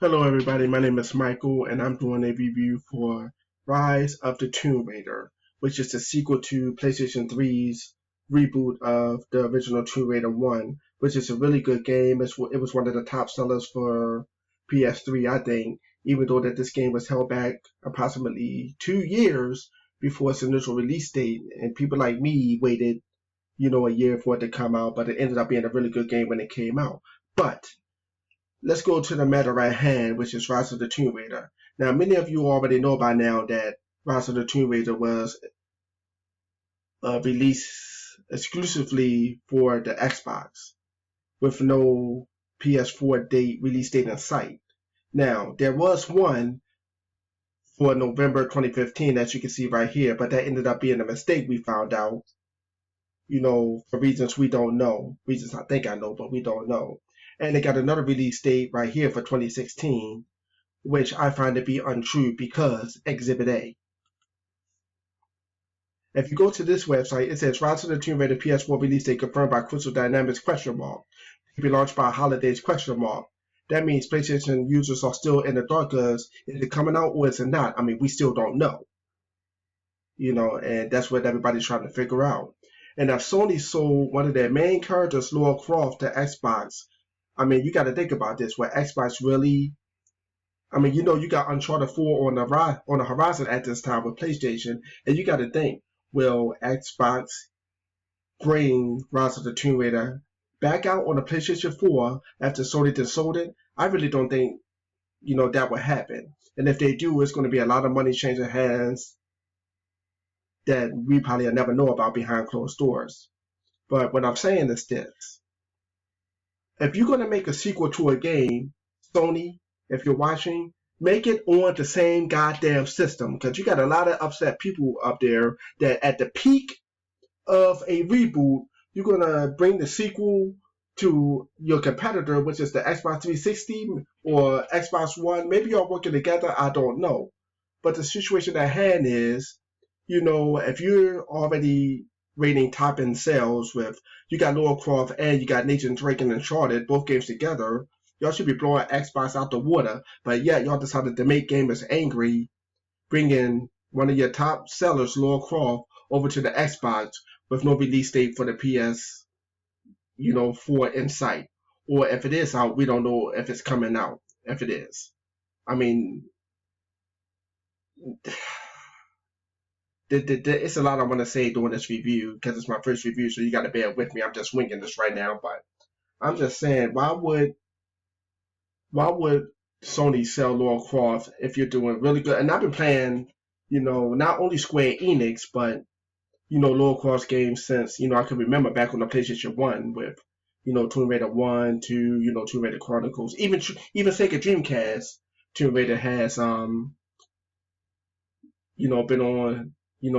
Hello everybody, my name is Michael and I'm doing a review for Rise of the Tomb Raider, which is the sequel to PlayStation 3's reboot of the original Tomb Raider 1, which is a really good game. It was one of the top sellers for PS3, I think, even though that this game was held back approximately 2 years before its initial release date, and people like me waited, a year for it to come out, but it ended up being a really good game when it came out. But let's go to the matter at hand, which is Rise of the Tomb Raider. Now, many of you already know by now that Rise of the Tomb Raider was released exclusively for the Xbox, with no ps4 release date in sight. Now, there was one for November 2015, as you can see right here, but that ended up being a mistake, we found out, for reasons we don't know. Reasons I think I know, but we don't know. And they got another release date right here for 2016, which I find to be untrue because Exhibit A. If you go to this website, it says Rise of the Tomb Raider PS4 release date confirmed by Crystal Dynamics ? To be launched by holidays ? That means PlayStation users are still in the dark because is it coming out or is it not? I mean, we still don't know. And that's what everybody's trying to figure out. And if Sony sold one of their main characters, Lara Croft, to Xbox, I mean, you got to think about this. Where Xbox really, I mean, you got Uncharted 4 on the horizon at this time with PlayStation, and you got to think, will Xbox bring Rise of the Tomb Raider back out on the PlayStation 4 after Sony just sold it? I really don't think, that would happen. And if they do, it's going to be a lot of money changing hands that we probably will never know about behind closed doors. But what I'm saying is this. If you're going to make a sequel to a game, Sony, if you're watching, make it on the same goddamn system, because you got a lot of upset people up there that at the peak of a reboot, you're going to bring the sequel to your competitor, which is the Xbox 360 or Xbox One. Maybe y'all working together, I don't know. But the situation at hand is, if you're already rating top end sales with, you got Lara Croft and you got Nathan Drake and Uncharted, both games together, y'all should be blowing Xbox out the water. But yet y'all decided to make gamers angry, bringing one of your top sellers, Lara Croft, over to the Xbox with no release date for the PS, 4 in sight. Or if it is out, we don't know if it's coming out. If it is, I mean, it's a lot I want to say during this review because it's my first review, so you got to bear with me. I'm just winging this right now, but I'm just saying, why would Sony sell Lara Croft if you're doing really good? And I've been playing, not only Square Enix, but Lara Croft's games since I can remember back on the PlayStation 1 with Tomb Raider 1, 2, Tomb Raider Chronicles, even Sega Dreamcast. Tomb Raider has been on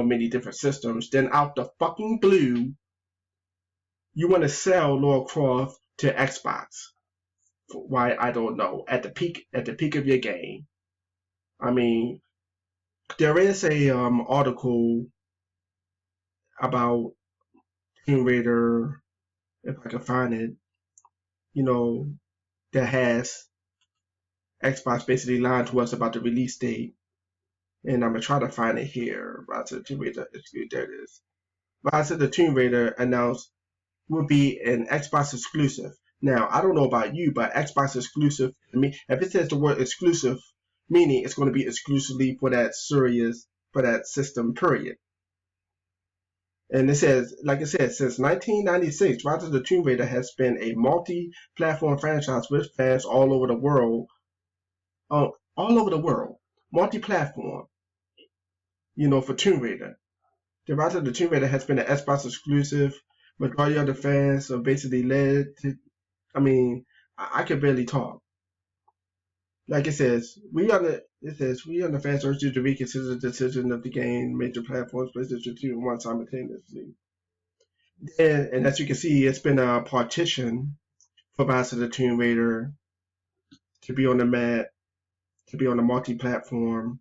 many different systems. Then out the fucking blue, you want to sell Lara Croft to Xbox. Why, I don't know. At the peak of your game. I mean, there is a article about Tomb Raider, if I can find it, that has Xbox basically lying to us about the release date. And I'm going to try to find it here. Rise of the Tomb Raider, there it is. Rise of the Tomb Raider announced will be an Xbox exclusive. Now, I don't know about you, but Xbox exclusive, I mean, if it says the word exclusive, meaning it's going to be exclusively for that system, period. And it says, like I said, since 1996, Rise of the Tomb Raider has been a multi-platform franchise with fans all over the world. Multi-platform, for Tomb Raider. The Rise of the Tomb Raider has been an Xbox exclusive. Majority of the fans are basically led to, I can barely talk. Like it says, we on the fans urge you to reconsider the decision of the game, major platforms, PlayStation 2 and 1 simultaneously. And as you can see, it's been a partition for Rise of the Tomb Raider to be on the multi-platform.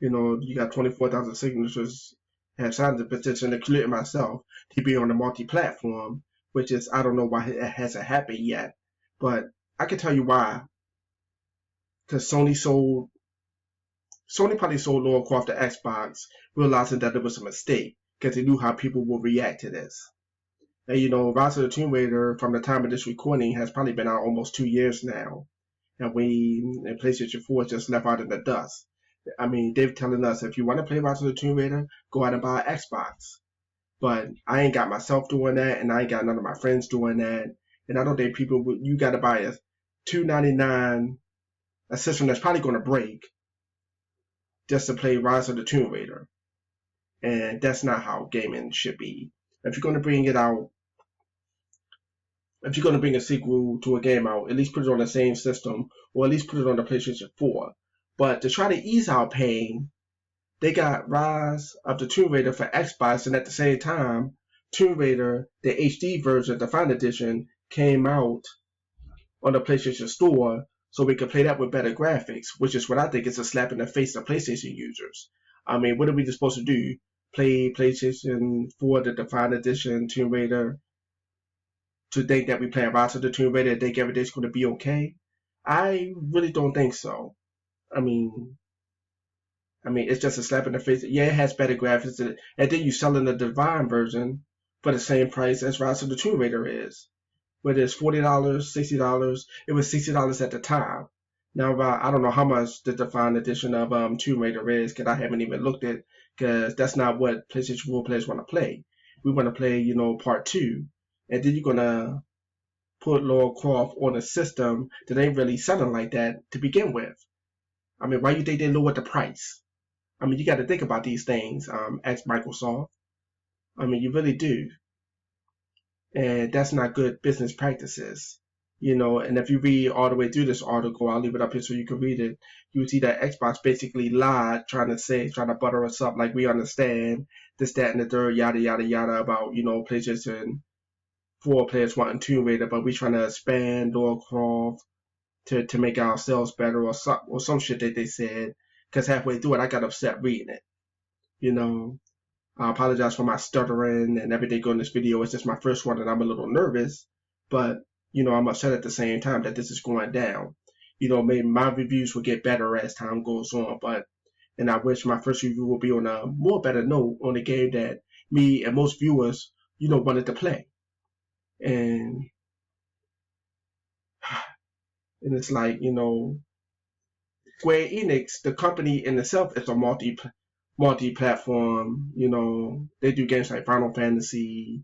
You got 24,000 signatures have signed the petition, including myself, to be on the multi-platform, which is, I don't know why it hasn't happened yet, but I can tell you why. because Sony probably sold Lara Croft to Xbox, realizing that it was a mistake because they knew how people would react to this. And Rise of the Tomb Raider, from the time of this recording, has probably been out almost 2 years now, and PlayStation 4 just left out in the dust. I mean, they're telling us if you want to play Rise of the Tomb Raider, go out and buy an Xbox. But I ain't got myself doing that, and I ain't got none of my friends doing that. And I don't think you got to buy a $299 a system that's probably going to break just to play Rise of the Tomb Raider. And that's not how gaming should be. If you're going to bring it out, if you're going to bring a sequel to a game out, at least put it on the same system, or at least put it on the PlayStation 4. But to try to ease our pain, they got Rise of the Tomb Raider for Xbox, and at the same time, Tomb Raider, the HD version, the Final Edition, came out on the PlayStation Store, so we could play that with better graphics, which is what I think is a slap in the face of PlayStation users. I mean, what are we supposed to do? Play PlayStation 4, the Final Edition, Tomb Raider, to think that we play Rise of the Tomb Raider and think everything's going to be okay? I really don't think so. I mean, it's just a slap in the face. Yeah, it has better graphics, and then you selling the Divine version for the same price as Rise of the Tomb Raider is. Whether it's $40, $60, it was $60 at the time. Now, I don't know how much the Divine edition of Tomb Raider is, because I haven't even looked at, because that's not what PlayStation 4 players want to play. We want to play, part 2, and then you're gonna put Lara Croft on a system that ain't really selling like that to begin with. I mean, why you think they lowered the price? I mean, you got to think about these things, ex Microsoft. I mean, you really do. And that's not good business practices. And if you read all the way through this article, I'll leave it up here so you can read it. You would see that Xbox basically lied, trying to butter us up like we understand this, that, and the third, yada, yada, yada, about, PlayStation 4 players wanting Tomb Raider, but we trying to expand Lara Croft to make ourselves better, or some shit that they said. Because halfway through it, I got upset reading it. I apologize for my stuttering and everything on this video. It's just my first one, and I'm a little nervous. But, I'm upset at the same time that this is going down. Maybe my reviews will get better as time goes on. And I wish my first review will be on a more better note on a game that me and most viewers, wanted to play. And it's like, Square Enix, the company in itself, is a multi-platform. They do games like Final Fantasy,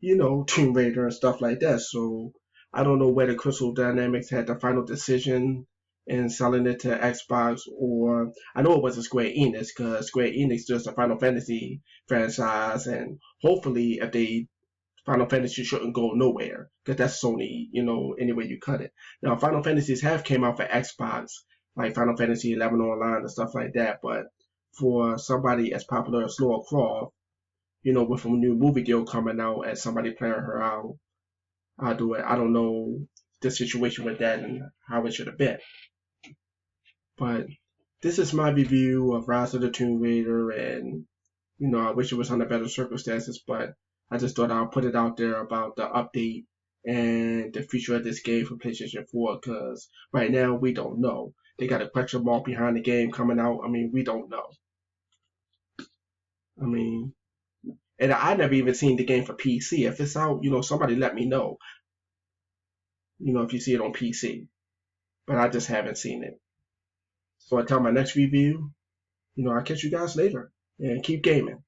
Tomb Raider and stuff like that. So I don't know whether Crystal Dynamics had the final decision in selling it to Xbox, or I know it wasn't Square Enix, because Square Enix does the Final Fantasy franchise, and hopefully if they Final Fantasy shouldn't go nowhere, because that's Sony, any way you cut it. Now, Final Fantasies have came out for Xbox, like Final Fantasy 11 Online and stuff like that, but for somebody as popular as Lara Croft, with a new movie deal coming out and somebody playing her out, I'll do it. I don't know the situation with that and how it should have been. But this is my review of Rise of the Tomb Raider, and, I wish it was under better circumstances, but I just thought I'll put it out there about the update and the future of this game for PlayStation 4, because right now we don't know. They got a question mark behind the game coming out. I mean, we don't know. I mean, and I never even seen the game for PC. If it's out, somebody let me know. If you see it on PC. But I just haven't seen it. So until my next review, I'll catch you guys later. And keep gaming.